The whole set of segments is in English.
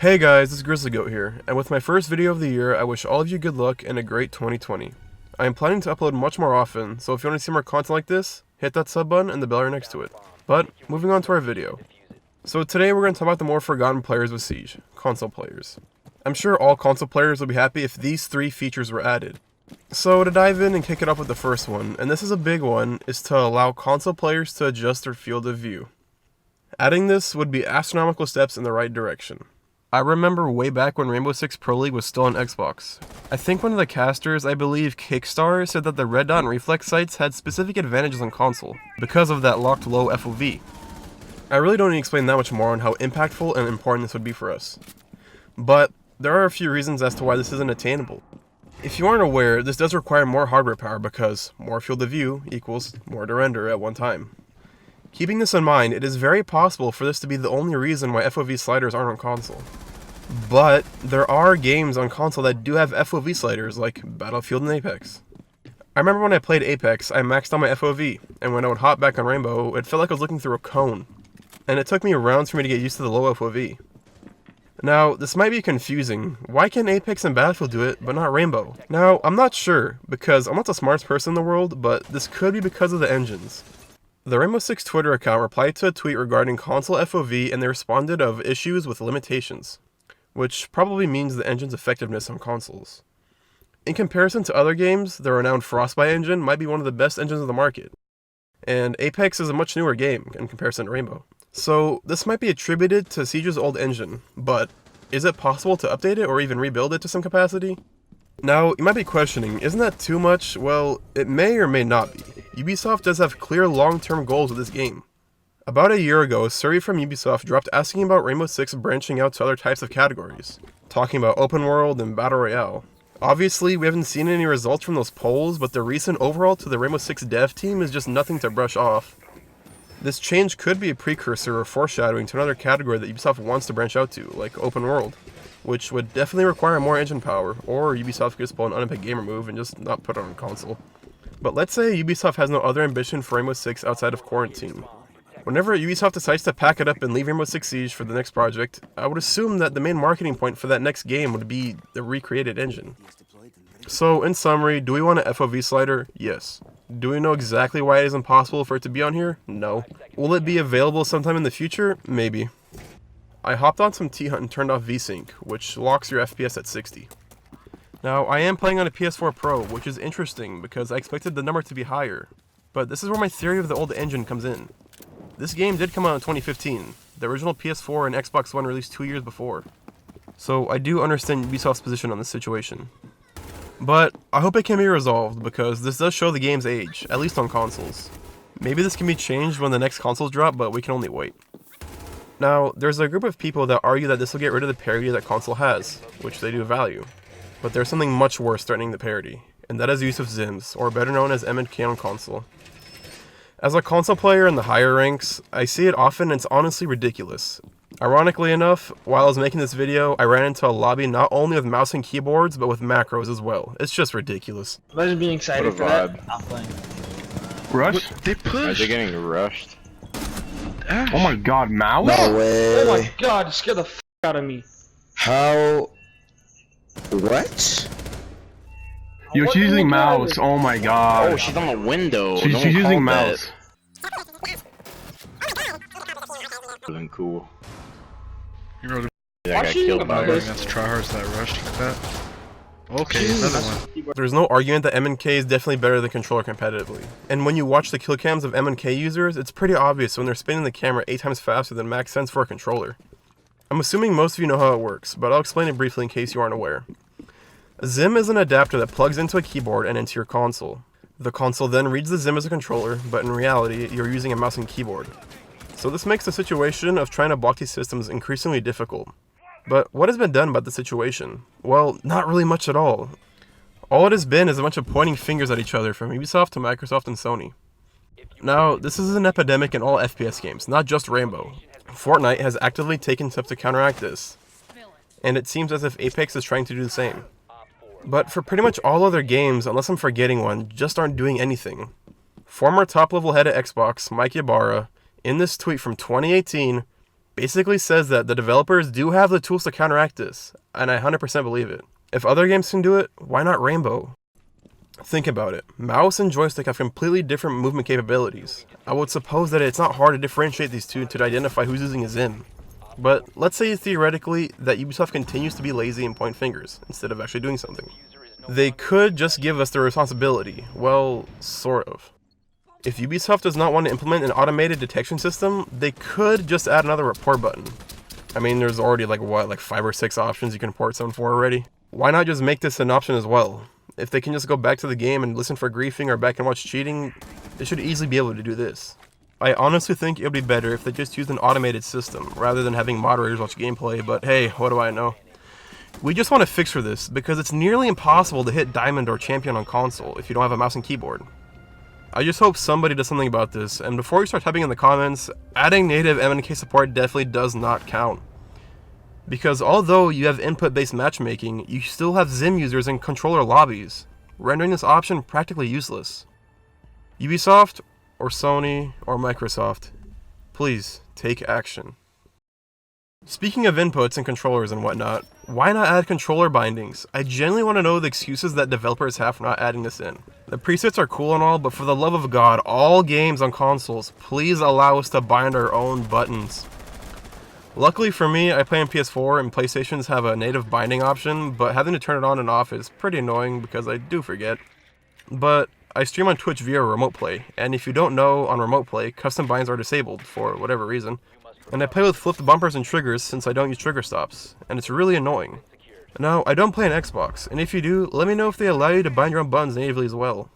Hey guys, it's Grizzly Goat here, and with my first video of the year, I wish all of you good luck and a great 2020. I am planning to upload much more often, so if you want to see more content like this, hit that sub button and the bell right next to it. But, moving on to our video. So today we're going to talk about the more forgotten players with Siege, console players. I'm sure all console players will be happy if these three features were added. So to dive in and kick it off with the first one, and this is a big one, is to allow console players to adjust their field of view. Adding this would be astronomical steps in the right direction. I remember way back when Rainbow Six Pro League was still on Xbox. I think one of the casters, I believe Kickstar, said that the red dot and reflex sights had specific advantages on console, because of that locked low FOV. I really don't need to explain that much more on how impactful and important this would be for us. But there are a few reasons as to why this isn't attainable. If you aren't aware, this does require more hardware power because more field of view equals more to render at one time. Keeping this in mind, it is very possible for this to be the only reason why FOV sliders aren't on console. But there are games on console that do have FOV sliders, like Battlefield and Apex. I remember when I played Apex, I maxed out my FOV, and when I would hop back on Rainbow, it felt like I was looking through a cone. And it took me rounds for me to get used to the low FOV. Now, this might be confusing. Why can Apex and Battlefield do it, but not Rainbow? Now, I'm not sure, because I'm not the smartest person in the world, but this could be because of the engines. The Rainbow Six Twitter account replied to a tweet regarding console FOV and they responded of issues with limitations, which probably means the engine's effectiveness on consoles. In comparison to other games, the renowned Frostbite engine might be one of the best engines on the market, and Apex is a much newer game in comparison to Rainbow. So this might be attributed to Siege's old engine, but is it possible to update it or even rebuild it to some capacity? Now, you might be questioning, isn't that too much? Well, it may or may not be. Ubisoft does have clear long-term goals with this game. About a year ago, a survey from Ubisoft dropped asking about Rainbow Six branching out to other types of categories, talking about open world and battle royale. Obviously, we haven't seen any results from those polls, but the recent overhaul to the Rainbow Six dev team is just nothing to brush off. This change could be a precursor or foreshadowing to another category that Ubisoft wants to branch out to, like open world, which would definitely require more engine power, or Ubisoft could just pull an Unepic Gamer move and just not put it on console. But let's say Ubisoft has no other ambition for Rainbow Six outside of quarantine. Whenever Ubisoft decides to pack it up and leave Rainbow Six Siege for the next project, I would assume that the main marketing point for that next game would be the recreated engine. So, in summary, do we want an FOV slider? Yes. Do we know exactly why it is impossible for it to be on here? No. Will it be available sometime in the future? Maybe. I hopped on some T-Hunt and turned off VSync, which locks your FPS at 60. Now, I am playing on a PS4 Pro, which is interesting because I expected the number to be higher. But this is where my theory of the old engine comes in. This game did come out in 2015. The original PS4 and Xbox One released 2 years before. So I do understand Ubisoft's position on this situation. But I hope it can be resolved because this does show the game's age, at least on consoles. Maybe this can be changed when the next consoles drop, but we can only wait. Now, there's a group of people that argue that this will get rid of the parity that console has, which they do value. But there's something much worse threatening the parity, and that is use of Xims, or better known as MnK on console. As a console player in the higher ranks, I see it often and it's honestly ridiculous. Ironically enough, while I was making this video, I ran into a lobby not only with mouse and keyboards, but with macros as well. It's just ridiculous. Imagine being excited for that. I'm playing. Rush? They pushed. They're getting rushed. Ash. Oh my god, mouse? No way. Oh my god, it scared the f out of me. How? What? Yo, she's using mouse. Oh my god. Oh, she's on the window. She's using mouse. Wasn't cool. You wrote Yeah, I got killed by this? against tryhards that rushed like that. Okay, another one. There's no argument that MnK is definitely better than controller competitively. And when you watch the kill cams of MnK users, it's pretty obvious when they're spinning the camera 8 times faster than max sense for a controller. I'm assuming most of you know how it works, but I'll explain it briefly in case you aren't aware. A Xim is an adapter that plugs into a keyboard and into your console. The console then reads the Xim as a controller, but in reality, you're using a mouse and keyboard. So this makes the situation of trying to block these systems increasingly difficult. But what has been done about the situation? Well, not really much at all. All it has been is a bunch of pointing fingers at each other from Ubisoft to Microsoft and Sony. Now, this is an epidemic in all FPS games, not just Rainbow. Fortnite has actively taken steps to counteract this, and it seems as if Apex is trying to do the same. But for pretty much all other games, unless I'm forgetting one, just aren't doing anything. Former top-level head at Xbox, Mike Ybarra, in this tweet from 2018, basically says that the developers do have the tools to counteract this, and I 100% believe it. If other games can do it, why not Rainbow? Think about it. Mouse and joystick have completely different movement capabilities. I would suppose that it's not hard to differentiate these two to identify who's using a Xim. But let's say theoretically that Ubisoft continues to be lazy and point fingers instead of actually doing something. They could just give us the responsibility. Well, sort of. If Ubisoft does not want to implement an automated detection system, they could just add another report button. I mean, there's already like 5 or 6 options you can report someone for already. Why not just make this an option as well? If they can just go back to the game and listen for griefing or back and watch cheating, they should easily be able to do this. I honestly think it would be better if they just used an automated system, rather than having moderators watch gameplay, but hey, what do I know? We just want a fix for this, because it's nearly impossible to hit Diamond or Champion on console if you don't have a mouse and keyboard. I just hope somebody does something about this, and before you start typing in the comments, adding native MnK support definitely does not count. Because although you have input-based matchmaking, you still have Xim users in controller lobbies, rendering this option practically useless. Ubisoft, or Sony, or Microsoft, please take action. Speaking of inputs and controllers and whatnot, why not add controller bindings? I genuinely want to know the excuses that developers have for not adding this in. The presets are cool and all, but for the love of God, all games on consoles, please allow us to bind our own buttons. Luckily for me, I play on PS4 and PlayStations have a native binding option, but having to turn it on and off is pretty annoying because I do forget. But I stream on Twitch via remote play, and if you don't know, on remote play, custom binds are disabled for whatever reason. And I play with flipped bumpers and triggers since I don't use trigger stops, and it's really annoying. Now, I don't play on Xbox, and if you do, let me know if they allow you to bind your own buttons natively as well.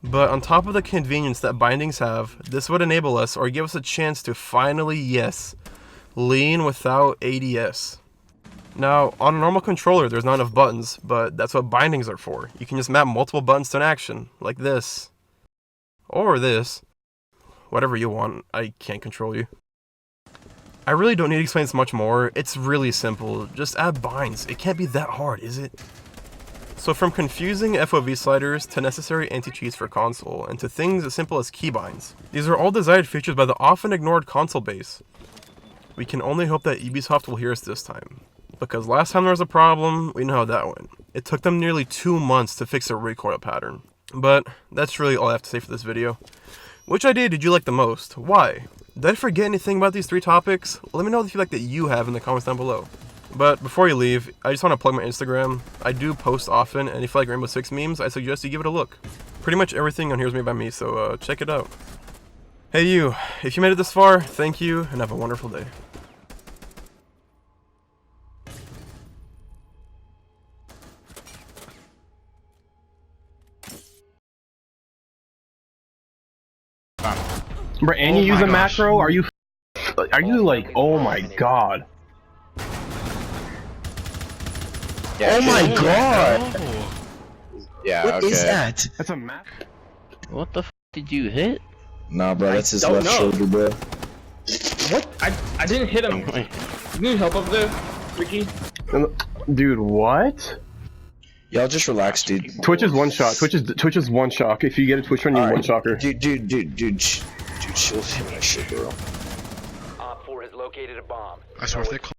But on top of the convenience that bindings have, this would enable us, or give us a chance to finally, yes, lean without ADS. Now, on a normal controller, there's not enough buttons, but that's what bindings are for. You can just map multiple buttons to an action, like this. Or this. Whatever you want, I can't control you. I really don't need to explain this much more, it's really simple, just add binds, it can't be that hard, is it? So from confusing FOV sliders to necessary anti-cheats for console, and to things as simple as keybinds, these are all desired features by the often ignored console base. We can only hope that Ubisoft will hear us this time. Because last time there was a problem, we know how that went. It took them nearly 2 months to fix a recoil pattern. But that's really all I have to say for this video. Which idea did you like the most? Why? Did I forget anything about these 3 topics? Let me know the feedback that you have in the comments down below. But before you leave, I just want to plug my Instagram. I do post often, and if you like Rainbow Six memes, I suggest you give it a look. Pretty much everything on here is made by me, so check it out. Hey you, if you made it this far, thank you, and have a wonderful day. Bro, and you use a macro? Are you like, oh my god. Oh my god! Yeah, What is that? That's a macro? What the f did you hit? Nah, bro, that's his don't left know. shoulder, bro. What? I didn't hit him. You need help up there, Ricky? Dude, what? Y'all just relax, dude. Twitch is one shot. Twitch is one shock. If you get a Twitch run, you one shocker. Dude, chill with him that shit, bro. Op 4 has located a bomb. I swear if they call